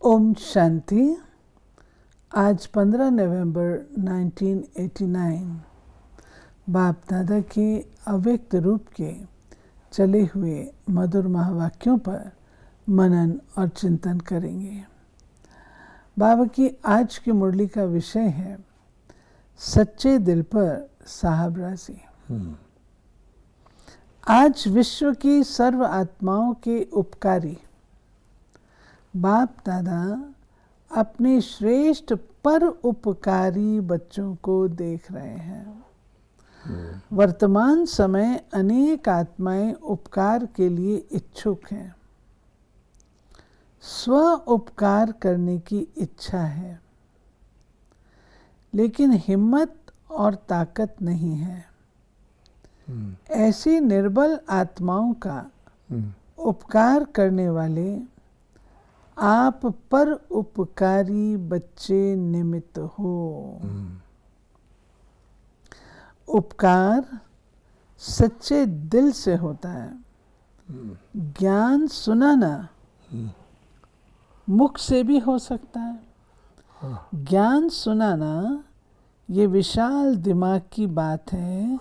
ओम शांति। आज 15 नवंबर 1989 बाप दादा के अव्यक्त रूप के चले हुए मधुर महावाक्यों पर मनन और चिंतन करेंगे। बाबा की आज की मुरली का विषय है सच्चे दिल पर साहब राजी। आज विश्व की सर्व आत्माओं के उपकारी बाप दादा अपने श्रेष्ठ पर उपकारी बच्चों को देख रहे हैं। वर्तमान समय अनेक आत्माएं उपकार के लिए इच्छुक हैं, स्व उपकार करने की इच्छा है, लेकिन हिम्मत और ताकत नहीं है। ऐसी निर्बल आत्माओं का उपकार करने वाले आप पर उपकारी बच्चे निमित्त हो। उपकार सच्चे दिल से होता है। ज्ञान सुनाना मुख से भी हो सकता है। ज्ञान सुनाना ये विशाल दिमाग की बात है,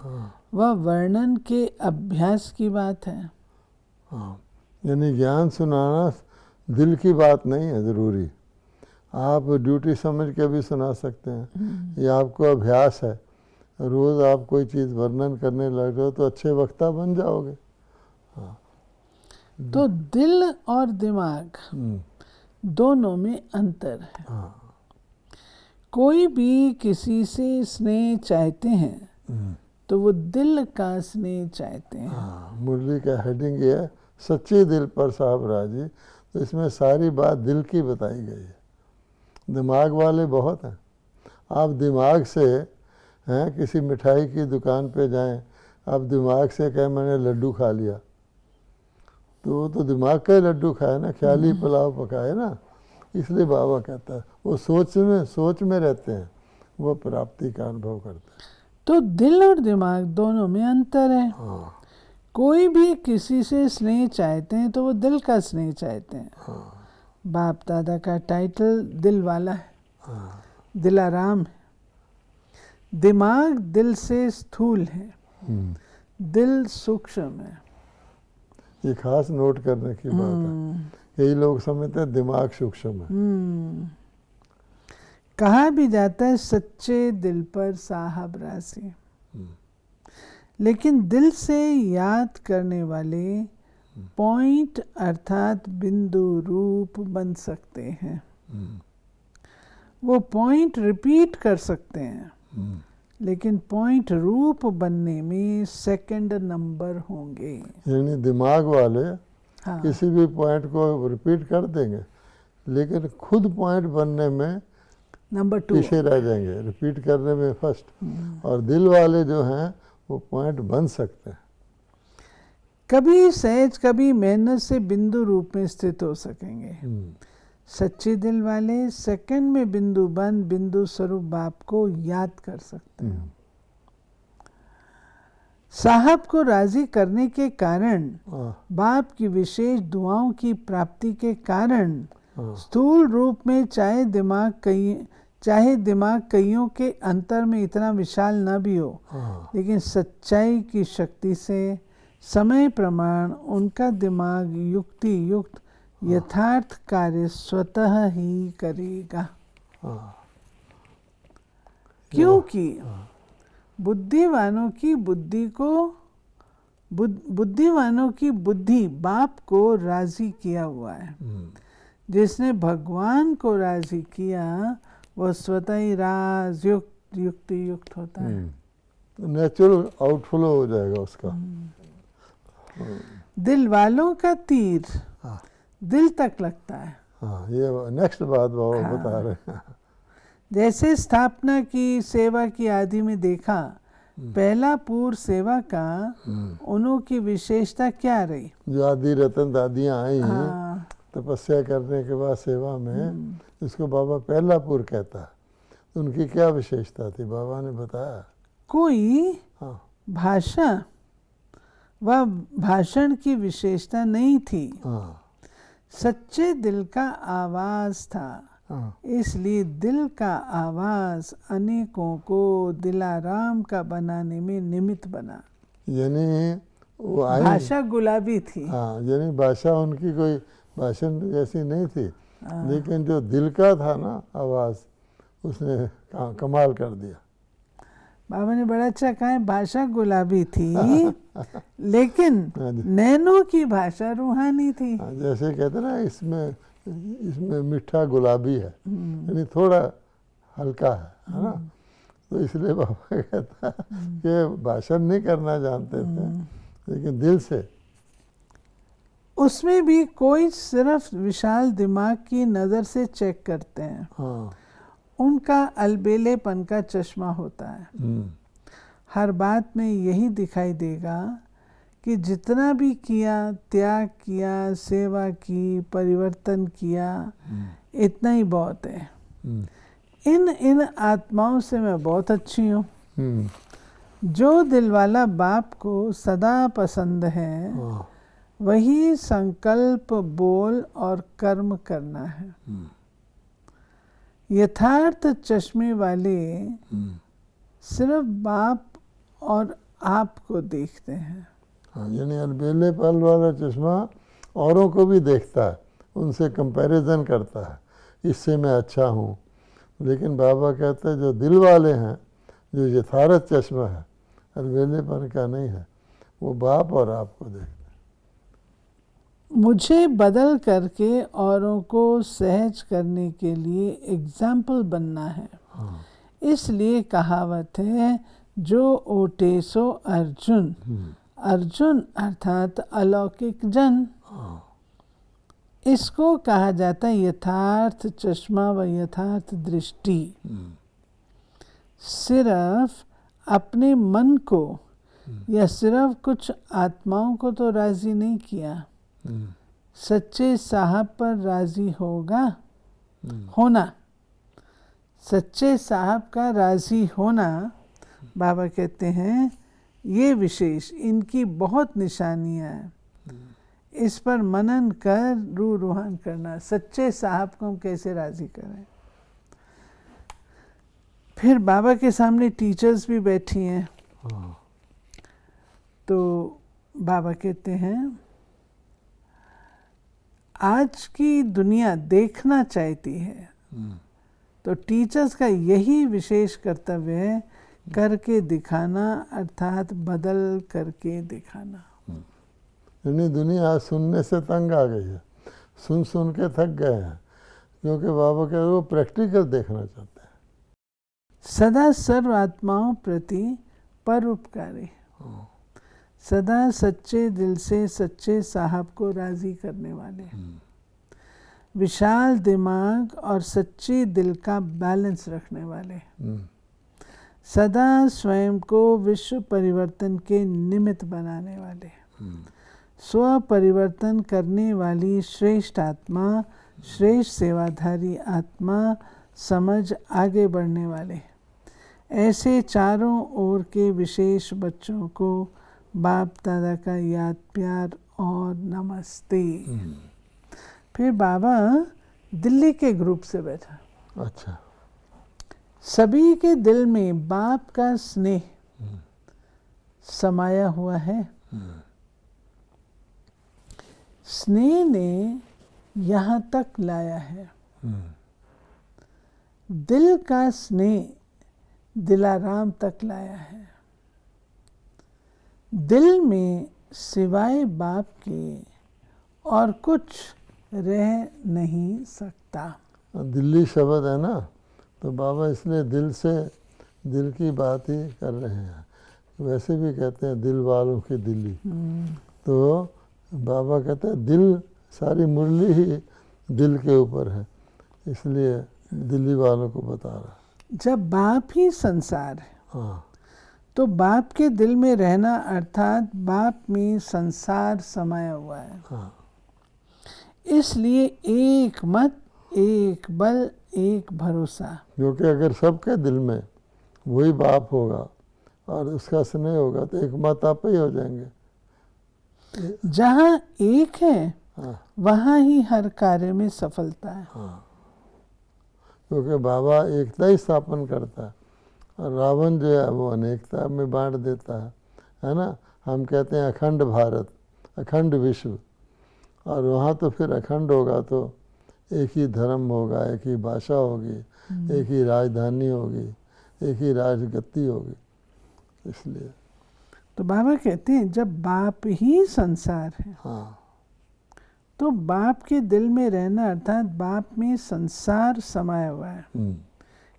वह वर्णन के अभ्यास की बात है। यानी ज्ञान सुनाना दिल की बात नहीं है ज़रूरी। आप ड्यूटी समझ के भी सुना सकते हैं। ये आपको अभ्यास है। रोज़ आप कोई चीज़ वर्णन करने लग जाओ तो अच्छे वक्ता बन जाओगे। तो दिल और दिमाग दोनों में अंतर है। कोई भी किसी से स्नेह चाहते हैं तो वो दिल का स्नेह चाहते हैं। मुरली का हेडिंग ये है सच्चे दिल पर साहब राजी। तो इसमें सारी बात दिल की बताई गई है। दिमाग वाले बहुत हैं। आप दिमाग से हैं किसी मिठाई की दुकान पे जाएं, आप दिमाग से कहें मैंने लड्डू खा लिया, तो वो तो दिमाग का ही लड्डू खाए ना, ख्याली पुलाव पकाए ना। इसलिए बाबा कहता है वो सोच में रहते हैं, वो प्राप्ति का अनुभव करते हैं। तो दिल और दिमाग दोनों में अंतर है। कोई भी किसी से स्नेह चाहते हैं तो वो दिल का स्नेह चाहते हैं। बाप दादा का टाइटल दिल वाला है। दिलाराम है। दिमाग दिल से स्थूल है, दिल सूक्ष्म है। ये खास नोट करने की बात है। यही लोग समझते हैं दिमाग सूक्ष्म है। कहा भी जाता है सच्चे दिल पर साहब राजी, लेकिन दिल से याद करने वाले पॉइंट अर्थात बिंदु रूप बन सकते हैं। वो पॉइंट रिपीट कर सकते हैं, लेकिन पॉइंट रूप बनने में सेकंड नंबर होंगे। यानी दिमाग वाले किसी भी पॉइंट को रिपीट कर देंगे, लेकिन खुद पॉइंट बनने में नंबर 2 पीछे रह जाएंगे, रिपीट करने में फर्स्ट। और दिल वाले जो हैं वो पॉइंट बन सकते हैं। कभी सहज कभी मेहनत से बिंदु रूप में स्थित हो सकेंगे। सच्चे दिल वाले सेकंड में बिंदु स्वरूप बाप को याद कर सकते हैं। साहब को राजी करने के कारण, बाप की विशेष दुआओं की प्राप्ति के कारण स्थूल रूप में चाहे दिमाग कईयों के अंतर में इतना विशाल न भी हो, लेकिन सच्चाई की शक्ति से समय प्रमाण उनका दिमाग युक्ति युक्त यथार्थ कार्य स्वतः ही करेगा। क्योंकि बुद्धिवानों की बुद्धि बाप को राजी किया हुआ है। जिसने भगवान को राजी किया वह स्वतः ही युक्ति युक्त होता है। नेचुरल आउटफ्लो हो जाएगा उसका। दिल वालों का तीर दिल तक लगता है। ये नेक्स्ट बात बाबा बता रहे हैं। जैसे स्थापना की सेवा की आदि में देखा, पहला पूर्व सेवा का उन्हों की विशेषता क्या रही? जो आदि रतन दादियाँ आई तपस्या करने के बाद सेवा में, इसको बाबा पहला पूर्व कहता है। तो उनकी क्या विशेषता थी बाबा ने बताया? कोई भाषण की विशेषता नहीं थी। सच्चे दिल का आवाज था, हाँ, इसलिए दिल का आवाज अनेकों को दिलाराम का बनाने में निमित्त बना। यानी वो आई, भाषा गुलाबी थी। हाँ, यानी भाषा उनकी कोई भाषण जैसी नहीं थी, लेकिन जो दिल का था ना आवाज़, उसने कमाल कर दिया। बाबा ने बड़ा अच्छा कहा है, भाषा गुलाबी थी लेकिन नैनों की भाषा रूहानी थी। हाँ, जैसे कहते ना इसमें मीठा गुलाबी है, यानी थोड़ा हल्का है ना। तो इसलिए बाबा कहता कि भाषण नहीं करना जानते थे, लेकिन दिल से। उसमें भी कोई सिर्फ विशाल दिमाग की नज़र से चेक करते हैं, हाँ, उनका अलबेलेपन का चश्मा होता है। हर बात में यही दिखाई देगा कि जितना भी किया, त्याग किया, सेवा की, परिवर्तन किया, इतना ही बहुत है। इन आत्माओं से मैं बहुत अच्छी हूँ। जो दिलवाला बाप को सदा पसंद है, वही संकल्प, बोल और कर्म करना है। यथार्थ चश्मे वाले सिर्फ बाप और आप को देखते हैं। हाँ, यानी अलबेले पल वाला चश्मा औरों को भी देखता है, उनसे कंपैरिजन करता है, इससे मैं अच्छा हूँ। लेकिन बाबा कहते हैं जो दिल वाले हैं, जो यथार्थ चश्मा है, अलबेलेपन का नहीं है, वो बाप और आपको देखते हैं। मुझे बदल करके औरों को सहज करने के लिए एग्जाम्पल बनना है। इसलिए कहावत है, जो ओटे सो अर्जुन। अर्जुन अर्थात अलौकिक जन। इसको कहा जाता है यथार्थ चश्मा व यथार्थ दृष्टि। सिर्फ अपने मन को या सिर्फ कुछ आत्माओं को तो राजी नहीं किया, सच्चे साहब पर राजी होना। सच्चे साहब का राजी होना, बाबा कहते हैं, ये विशेष इनकी बहुत निशानियां हैं। इस पर मनन कर रूह रूहान करना, सच्चे साहब को हम कैसे राजी करें। फिर बाबा के सामने टीचर्स भी बैठी हैं, तो बाबा कहते हैं, आज की दुनिया देखना चाहती है, तो टीचर्स का यही विशेष कर्तव्य है, करके दिखाना, अर्थात बदल करके दिखाना। यानी दुनिया आज सुनने से तंग आ गई है, सुन के थक गए हैं, क्योंकि बाबा के वो प्रैक्टिकल देखना चाहते हैं। सदा सर्व आत्माओं प्रति परोपकारी, सदा सच्चे दिल से सच्चे साहब को राजी करने वाले, विशाल दिमाग और सच्चे दिल का बैलेंस रखने वाले, सदा स्वयं को विश्व परिवर्तन के निमित्त बनाने वाले, स्व परिवर्तन करने वाली श्रेष्ठ आत्मा, श्रेष्ठ सेवाधारी आत्मा, समझ आगे बढ़ने वाले, ऐसे चारों ओर के विशेष बच्चों को बाप दादा का याद, प्यार और नमस्ते। फिर बाबा दिल्ली के ग्रुप से बैठा। अच्छा। सभी के दिल में बाप का स्नेह समाया हुआ है। स्नेह ने यहाँ तक लाया है। दिल का स्नेह दिलाराम तक लाया है। दिल में सिवाय बाप के और कुछ रह नहीं सकता। दिल्ली शब्द है ना, तो बाबा इसलिए दिल से दिल की बात ही कर रहे हैं। वैसे भी कहते हैं दिल वालों की दिल्ली। तो बाबा कहते हैं दिल, सारी मुरली ही दिल के ऊपर है, इसलिए दिल्ली वालों को बता रहा। जब बाप ही संसार है, हाँ, तो बाप के दिल में रहना अर्थात बाप में संसार समाया हुआ है। हाँ। इसलिए एक मत, एक बल, एक भरोसा। क्योंकि अगर सबके दिल में वही बाप होगा और उसका स्नेह होगा, तो एक मत आप ही हो जाएंगे। जहाँ एक है हाँ वहाँ ही हर कार्य में सफलता है। हाँ, क्योंकि बाबा एकता ही स्थापन करता है और रावण जो है वो अनेकता में बांट देता है ना। हम कहते हैं अखंड भारत, अखंड विश्व, और वहाँ तो फिर अखंड होगा तो एक ही धर्म होगा, एक ही भाषा होगी, एक ही राजधानी होगी, एक ही राजगद्दी होगी। इसलिए तो बाबा कहते हैं जब बाप ही संसार है हाँ तो बाप के दिल में रहना अर्थात बाप में संसार समाया हुआ है।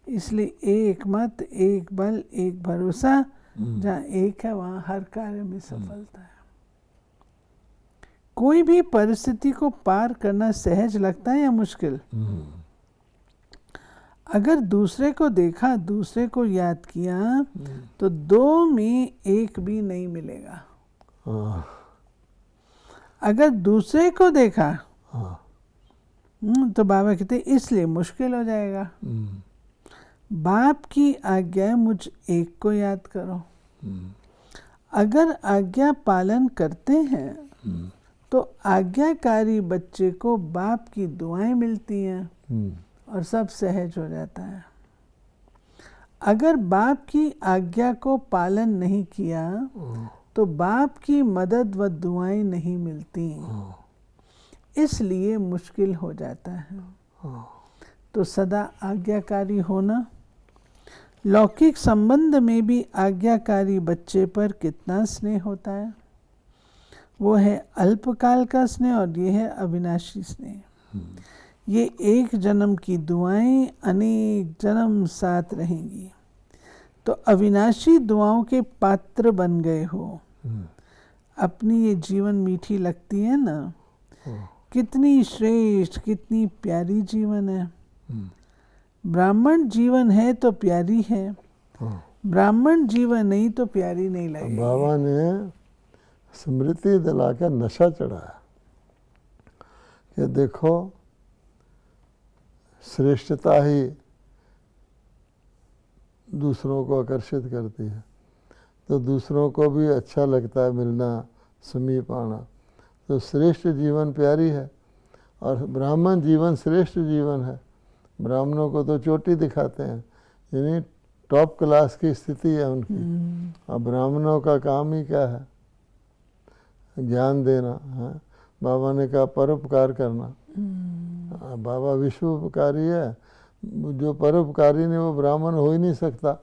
इसलिए एक मत, एक बल, एक भरोसा, जहाँ एक है वहाँ हर कार्य में सफलता है। कोई भी परिस्थिति को पार करना सहज लगता है या मुश्किल? अगर दूसरे को देखा, दूसरे को याद किया तो दो में एक भी नहीं मिलेगा। अगर दूसरे को देखा तो बाबा कहते इसलिए मुश्किल हो जाएगा। बाप की आज्ञा मुझ एक को याद करो। अगर आज्ञा पालन करते हैं तो आज्ञाकारी बच्चे को बाप की दुआएं मिलती हैं और सब सहज हो जाता है। अगर बाप की आज्ञा को पालन नहीं किया तो बाप की मदद व दुआएं नहीं मिलती, इसलिए मुश्किल हो जाता है। तो सदा आज्ञाकारी होना। लौकिक संबंध में भी आज्ञाकारी बच्चे पर कितना स्नेह होता है। वो है अल्पकाल का स्नेह और ये है अविनाशी स्नेह। ये एक जन्म की दुआएं अनेक जन्म साथ रहेंगी। तो अविनाशी दुआओं के पात्र बन गए हो। अपनी ये जीवन मीठी लगती है ना, कितनी श्रेष्ठ, कितनी प्यारी जीवन है। ब्राह्मण जीवन है तो प्यारी है, ब्राह्मण जीवन नहीं तो प्यारी नहीं लगेगी। बाबा ने स्मृति दिलाकर नशा चढ़ाया कि देखो श्रेष्ठता ही दूसरों को आकर्षित करती है, तो दूसरों को भी अच्छा लगता है मिलना, समीप आना। तो श्रेष्ठ जीवन प्यारी है और ब्राह्मण जीवन श्रेष्ठ जीवन है। ब्राह्मणों को तो चोटी दिखाते हैं, यानी टॉप क्लास की स्थिति है उनकी। और ब्राह्मणों का काम ही क्या है? ज्ञान देना है। बाबा ने कहा परोपकार करना। बाबा विश्वोपकारी है। जो परोपकारी नहीं वो ब्राह्मण हो ही नहीं सकता,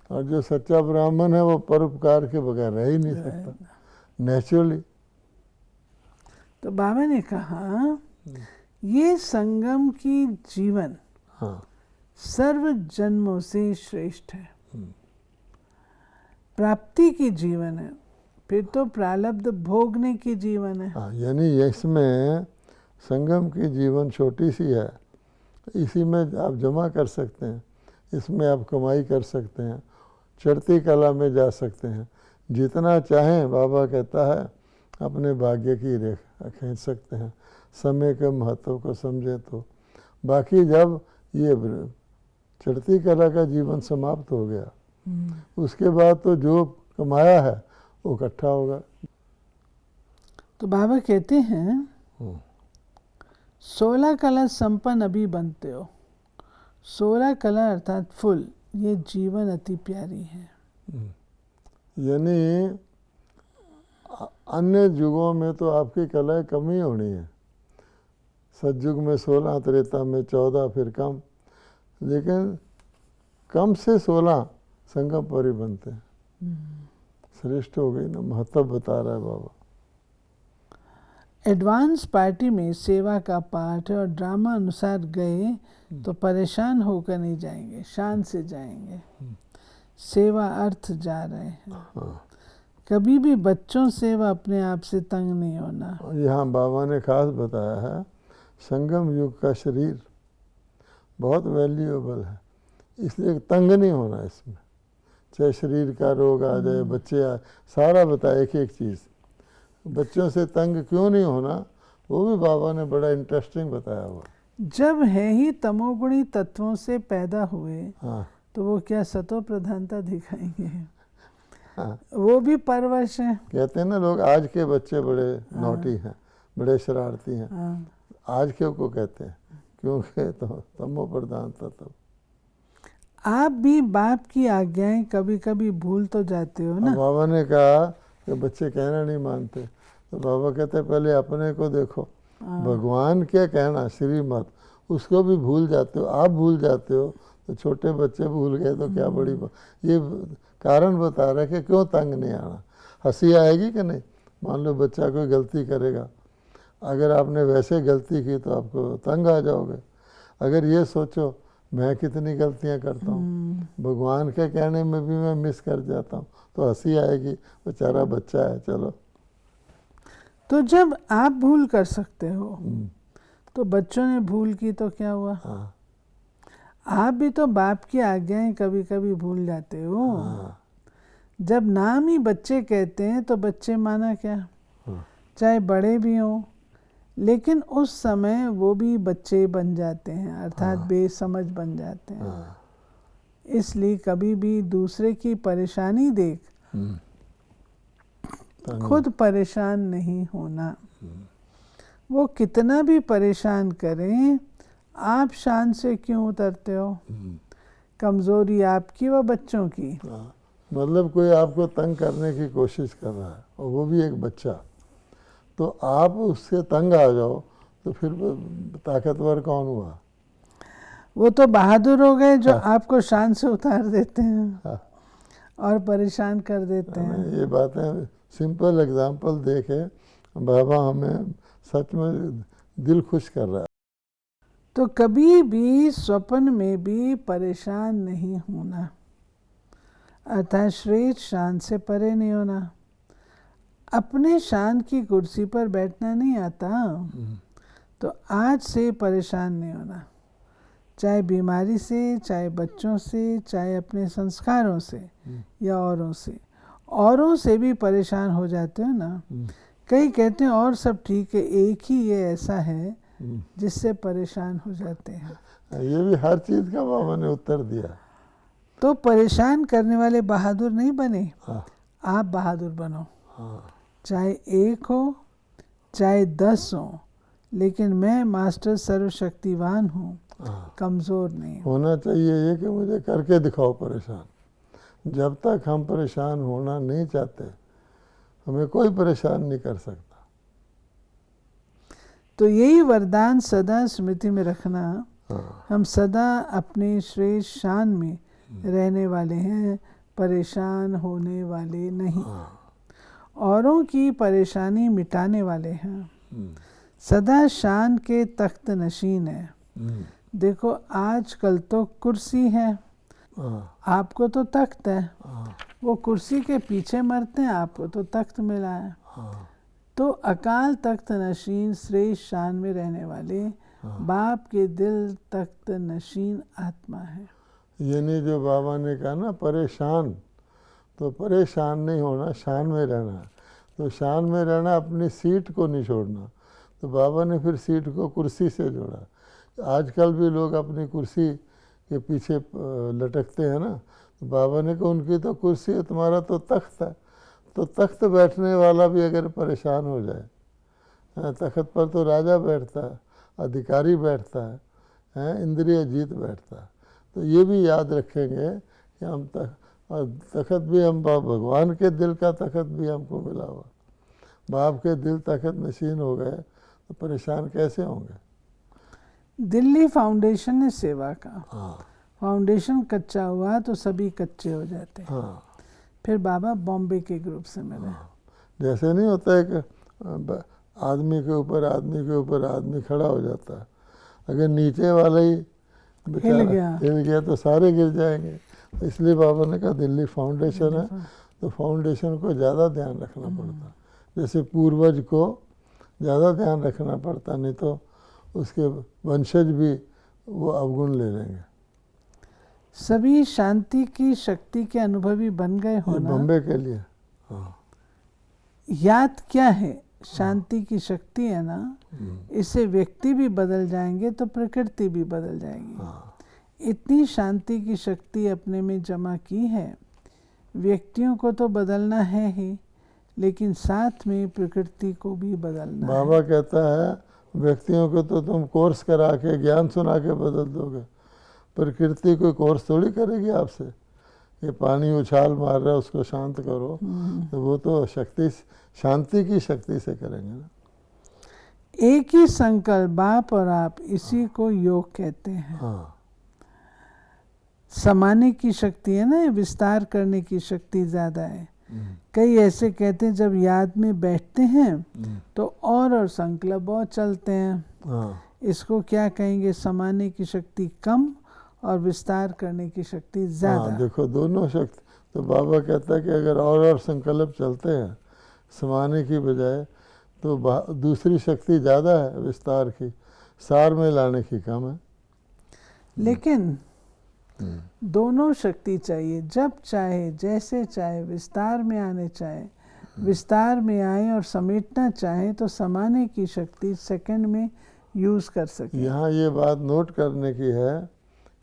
और जो सच्चा ब्राह्मण है वो परोपकार के बगैर रह ही नहीं सकता नेचुरली। तो बाबा ने कहा ये संगम की जीवन सर्व जन्मों से श्रेष्ठ है। प्राप्ति की जीवन है, फिर तो प्रारब्ध भोगने की जीवन है। यानी इसमें संगम की जीवन छोटी सी है, इसी में आप जमा कर सकते हैं, इसमें आप कमाई कर सकते हैं, चढ़ती कला में जा सकते हैं, जितना चाहें। बाबा कहता है अपने भाग्य की रेखा खींच सकते हैं, समय के महत्व को समझे तो। बाकी जब ये चढ़ती कला का जीवन समाप्त हो गया, उसके बाद तो जो कमाया है वो इकट्ठा होगा। तो बाबा कहते हैं 16 कला संपन्न अभी बनते हो। 16 कला अर्थात फुल, ये जीवन अति प्यारी है। यानी अन्य युगों में तो आपकी कलाएं कम ही होनी है। सतयुग में 16, त्रेता में 14, फिर कम, लेकिन कम से 16 संगम पर ही बनते हैं। श्रेष्ठ हो गई ना, महत्व बता रहा है बाबा। एडवांस पार्टी में सेवा का पाठ है और ड्रामा अनुसार गए तो परेशान होकर नहीं जाएंगे, शान से जाएंगे। सेवा अर्थ जा रहे हैं। कभी भी बच्चों से व अपने आप से तंग नहीं होना। यहाँ बाबा ने खास बताया है संगम युग का शरीर बहुत वैल्यूएबल है, इसलिए तंग नहीं होना इसमें। चाहे शरीर का रोग आ जाए, बच्चे आ, सारा बताया एक एक चीज़। बच्चों से तंग क्यों नहीं होना वो भी बाबा ने बड़ा इंटरेस्टिंग बताया हुआ। जब है ही तमोगुणी तत्वों से पैदा हुए तो वो क्या सतो प्रधानता दिखाएंगे? वो भी परवश हैं। कहते हैं ना लोग आज के बच्चे बड़े नौटी हैं, बड़े शरारती हैं। हाँ। आज क्यों को कहते हैं? क्योंकि तो तमो प्रधान था तब। आप भी बाप की आज्ञाएं कभी कभी भूल तो जाते हो ना। बाबा ने कहा कि बच्चे कहना नहीं मानते, तो बाबा कहते पहले अपने को देखो, भगवान क्या कहना श्रीमत उसको भी भूल जाते हो, आप भूल जाते हो, तो छोटे बच्चे भूल गए तो क्या बड़ी बात। ये कारण बता रहे कि क्यों तंग नहीं आना। हंसी आएगी कि नहीं? मान लो बच्चा कोई गलती करेगा, अगर आपने वैसे गलती की तो आपको तंग आ जाओगे। अगर ये सोचो मैं कितनी गलतियां करता हूँ, भगवान के कहने में भी मैं मिस कर जाता हूँ, तो हंसी आएगी, बेचारा बच्चा है। चलो, तो जब आप भूल कर सकते हो तो बच्चों ने भूल की तो क्या हुआ? हाँ आप भी तो बाप की आज्ञाएं कभी कभी भूल जाते हो। हाँ जब नाम ही बच्चे कहते हैं तो बच्चे माना क्या, हाँ चाहे बड़े भी हों, लेकिन उस समय वो भी बच्चे बन जाते हैं, अर्थात बेसमझ बन जाते हैं। हाँ। इसलिए कभी भी दूसरे की परेशानी देख खुद परेशान नहीं होना। वो कितना भी परेशान करें, आप शान से क्यों उतरते हो? कमजोरी आपकी व बच्चों की। मतलब कोई आपको तंग करने की कोशिश कर रहा है और वो भी एक बच्चा, तो आप उससे तंग आ जाओ, तो फिर ताकतवर कौन हुआ? वो तो बहादुर हो गए जो आपको शान से उतार देते हैं और परेशान कर देते हैं। ये बातें सिंपल एग्जांपल देके बाबा हमें सच में दिल खुश कर रहा है। तो कभी भी स्वप्न में भी परेशान नहीं होना, अर्थात श्रेष्ठ शान से परे नहीं होना। अपने शान की कुर्सी पर बैठना नहीं आता तो आज से परेशान नहीं होना, चाहे बीमारी से, चाहे बच्चों से, चाहे अपने संस्कारों से या औरों से भी परेशान हो जाते हो ना। कई कहते हैं और सब ठीक है, एक ही ये ऐसा है जिससे परेशान हो जाते हैं। ये भी हर चीज का बाबा ने उत्तर दिया। तो परेशान करने वाले बहादुर नहीं बने, हाँ आप बहादुर बनो। हाँ चाहे 1 हो चाहे 10 हो, लेकिन मैं मास्टर सर्वशक्तिवान हूँ, कमज़ोर नहीं हूँ। होना चाहिए ये कि मुझे करके दिखाओ परेशान। जब तक हम परेशान होना नहीं चाहते, हमें कोई परेशान नहीं कर सकता। तो यही वरदान सदा स्मृति में रखना। हम सदा अपने श्रेष्ठ शान में रहने वाले हैं, परेशान होने वाले नहीं, औरों की परेशानी मिटाने वाले हैं, सदा शान के तख्त नशीन है। देखो आजकल तो कुर्सी है, आपको तो तख्त है। वो कुर्सी के पीछे मरते हैं, आपको तो तख्त मिला है। तो अकाल तख्त नशीन श्रेष्ठ शान में रहने वाले बाप के दिल तख्त नशीन आत्मा है। यानी जो बाबा ने कहा ना परेशान, तो परेशान नहीं होना, शान में रहना। तो शान में रहना, अपनी सीट को नहीं छोड़ना। तो बाबा ने फिर सीट को कुर्सी से जोड़ा। आजकल भी लोग अपनी कुर्सी के पीछे लटकते हैं ना, तो बाबा ने कहा उनकी तो कुर्सी है, तुम्हारा तो तख्त है। तो तख्त बैठने वाला भी अगर परेशान हो जाए, तख्त पर तो राजा बैठता है, अधिकारी बैठता है, इंद्रिय जीत बैठता है। तो ये भी याद रखेंगे कि हम तख्त भी हम भगवान के दिल का तख्त भी हमको मिला हुआ। बाप के दिल तख्त नशीन हो गए तो परेशान कैसे होंगे? दिल्ली फाउंडेशन ने सेवा का, फाउंडेशन कच्चा हुआ तो सभी कच्चे हो जाते हैं। फिर बाबा बॉम्बे के ग्रुप से मिले। जैसे नहीं होता है कि आदमी के ऊपर आदमी खड़ा हो जाता है, अगर नीचे वाला ही हिल गया तो सारे गिर जाएंगे। तो इसलिए बाबा ने कहा दिल्ली फाउंडेशन है, तो फाउंडेशन को ज़्यादा ध्यान रखना पड़ता, जैसे पूर्वज को ज़्यादा ध्यान रखना पड़ता, नहीं तो उसके वंशज भी वो अवगुण ले लेंगे। सभी शांति की शक्ति के अनुभवी बन गए हो ना। बॉम्बे के लिए याद क्या है? शांति की शक्ति है ना, इससे व्यक्ति भी बदल जाएंगे तो प्रकृति भी बदल जाएगी। इतनी शांति की शक्ति अपने में जमा की है, व्यक्तियों को तो बदलना है ही, लेकिन साथ में प्रकृति को भी बदलना है। बाबा कहता है व्यक्तियों को तो तुम कोर्स करा के ज्ञान सुना के बदल दोगे, प्रकृति कोई कोर्स थोड़ी करेगी आपसे। ये पानी उछाल मार रहा है उसको शांत करो, तो वो तो शांति की शक्ति से करेंगे ना। एक ही संकल्प बाप और आप, इसी को योग कहते हैं। हाँ, समाने की शक्ति है ना, विस्तार करने की शक्ति ज्यादा है। कई ऐसे कहते हैं जब याद में बैठते हैं तो और संकल्प और चलते हैं। हाँ, इसको क्या कहेंगे? समाने की शक्ति कम और विस्तार करने की शक्ति ज्यादा। हाँ, देखो दोनों शक्ति। तो बाबा कहता है कि अगर और संकल्प चलते हैं समाने की बजाय, तो दूसरी शक्ति ज़्यादा है विस्तार की, सार में लाने की कम है। लेकिन दोनों शक्ति चाहिए, जब चाहे जैसे चाहे विस्तार में आने चाहे विस्तार में आए, और समेटना चाहे तो समाने की शक्ति सेकंड में यूज कर सके। यहाँ ये बात नोट करने की है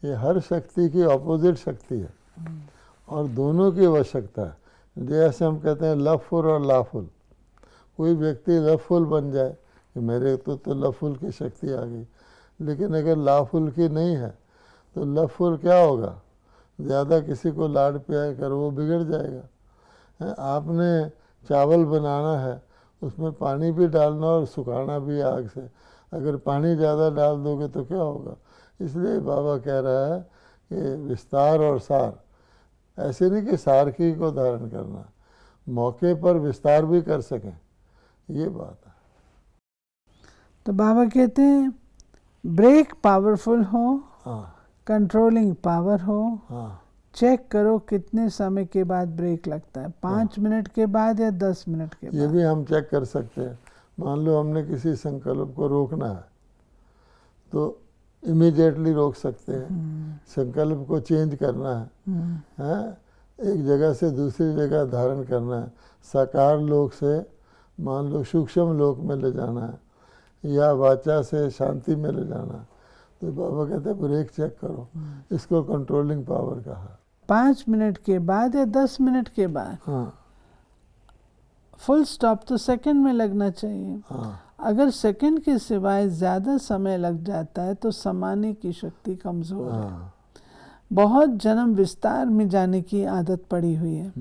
कि हर शक्ति की ऑपोजिट शक्ति है और दोनों की आवश्यकता है। जैसे हम कहते हैं लवफुल और लाफुल, कोई व्यक्ति लवफुल बन जाए कि मेरे तो लवफुल की शक्ति आ गई, लेकिन अगर लाफुल की नहीं है तो लवफुल क्या होगा? ज़्यादा किसी को लाड प्यार करो वो बिगड़ जाएगा। आपने चावल बनाना है, उसमें पानी भी डालना और सुखाना भी आग से, अगर पानी ज़्यादा डाल दोगे तो क्या होगा? इसलिए बाबा कह रहा है कि विस्तार और सार, ऐसे नहीं कि सार की को धारण करना, मौके पर विस्तार भी कर सकें, ये बात है। तो बाबा कहते हैं ब्रेक पावरफुल हो, हाँ, कंट्रोलिंग पावर हो। हाँ, चेक करो कितने समय के बाद ब्रेक लगता है, 5 मिनट के बाद या 10 मिनट के ये बाद। भी हम चेक कर सकते हैं। मान लो हमने किसी संकल्प को रोकना है तो इमीडिएटली रोक सकते हैं। संकल्प को चेंज करना है, एक जगह से दूसरी जगह धारण करना है, साकार लोक से मान लो सूक्ष्म लोक में ले जाना है, या वाचा से शांति में ले जाना है, तो बाबा कहते हैं ब्रेक चेक करो। इसको कंट्रोलिंग पावर कहा। 5 मिनट के बाद या 10 मिनट के बाद। हाँ, फुल स्टॉप तो सेकंड में लगना चाहिए। हाँ, अगर सेकंड के सिवाय ज़्यादा समय लग जाता है तो समाने की शक्ति कमज़ोर है। हाँ, बहुत जन्म विस्तार में जाने की आदत पड़ी हुई है,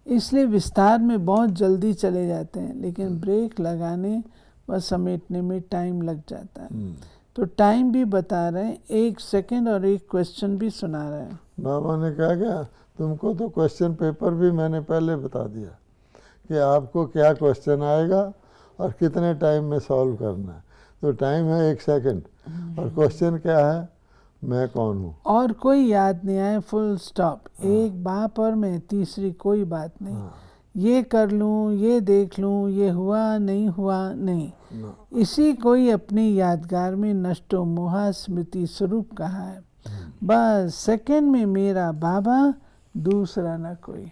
इसलिए विस्तार में बहुत जल्दी चले जाते हैं, लेकिन ब्रेक लगाने व समेटने में टाइम लग जाता है। तो टाइम भी बता रहे हैं, 1 सेकंड, और एक क्वेश्चन भी सुना रहे हैं। बाबा ने कहा क्या, तुमको तो क्वेश्चन पेपर भी मैंने पहले बता दिया कि आपको क्या क्वेश्चन आएगा और कितने टाइम में सॉल्व करना है। तो टाइम है 1 सेकंड, और क्वेश्चन क्या है, मैं कौन हूँ, और कोई याद नहीं आए, फुल स्टॉप। एक बाप और मैं, तीसरी कोई बात नहीं। ये कर लूँ, ये देख लूँ, ये हुआ नहीं हुआ नहीं, इसी कोई अपनी यादगार में नष्टो मोहा स्मृति स्वरूप कहा है। बस सेकंड में मेरा बाबा, दूसरा ना कोई।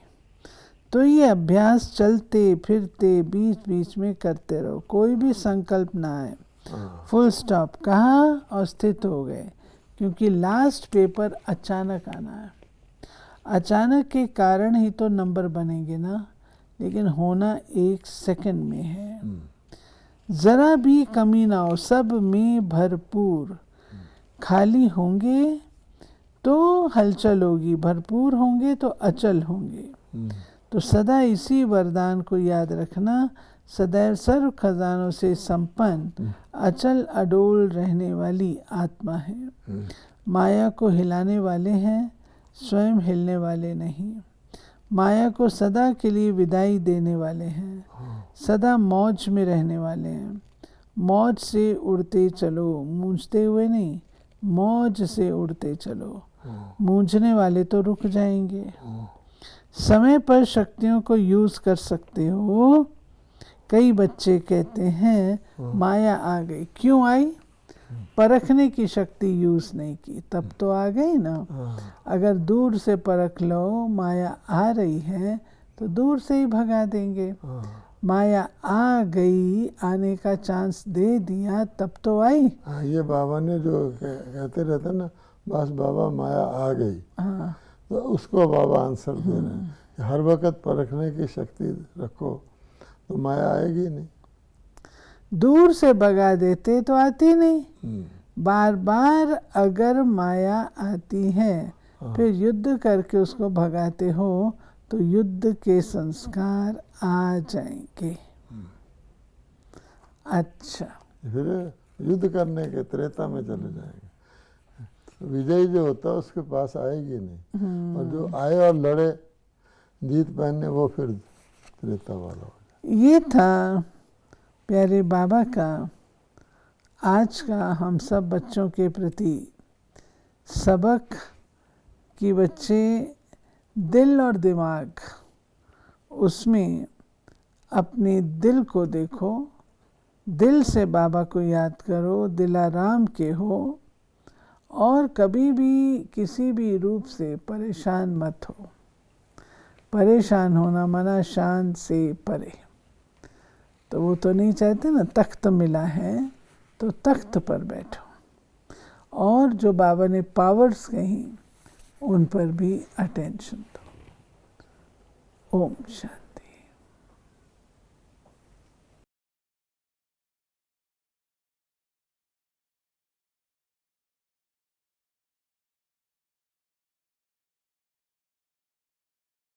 तो ये अभ्यास चलते फिरते बीच बीच में करते रहो, कोई भी संकल्प ना आए, फुल स्टॉप कहा और स्थित हो गए, क्योंकि लास्ट पेपर अचानक आना है। अचानक के कारण ही तो नंबर बनेंगे ना, लेकिन होना 1 सेकंड में है। जरा भी कमी ना हो, सब में भरपूर। खाली होंगे तो हलचल होगी, भरपूर होंगे तो अचल होंगे। तो सदा इसी वरदान को याद रखना, सदैव सर्व खजानों से संपन्न अचल अडोल रहने वाली आत्मा है। माया को हिलाने वाले हैं, स्वयं हिलने वाले नहीं। माया को सदा के लिए विदाई देने वाले हैं, सदा मौज में रहने वाले हैं। मौज से उड़ते चलो, मूंझते हुए नहीं, मौज से उड़ते चलो। मूंझने वाले तो रुक जाएंगे। समय पर शक्तियों को यूज कर सकते हो। कई बच्चे कहते हैं माया आ गई, क्यों आई? परखने की शक्ति यूज नहीं की, तब तो आ गई ना। अगर दूर से परख लो माया आ रही है तो दूर से ही भगा देंगे। माया आ गई, आने का चांस दे दिया, तब तो आई। ये बाबा ने जो कहते रहते ना, बस बाबा माया आ गई, तो उसको बाबा आंसर दे रहे हैं। कि हर वक्त परखने की शक्ति रखो तो माया आएगी नहीं। दूर से भगा देते तो आती नहीं, बार बार अगर माया आती है फिर युद्ध करके उसको भगाते हो तो युद्ध के संस्कार आ जाएंगे। अच्छा, फिर युद्ध करने के त्रेता में चले जाएंगे। विजयी जो होता है उसके पास आएगी नहीं, और जो आए और लड़े जीत पहने वो फिर त्रेता वाला हो जाए। ये था प्यारे बाबा का आज का हम सब बच्चों के प्रति सबक कि बच्चे दिल और दिमाग उसमें अपने दिल को देखो, दिल से बाबा को याद करो, दिलाराम के हो, और कभी भी किसी भी रूप से परेशान मत हो। परेशान होना मना शान से परे। तो वो तो नहीं चाहते ना, तख्त मिला है तो तख्त पर बैठो, और जो बाबा ने पावर्स कहीं उन पर भी अटेंशन दो। ओम शांति।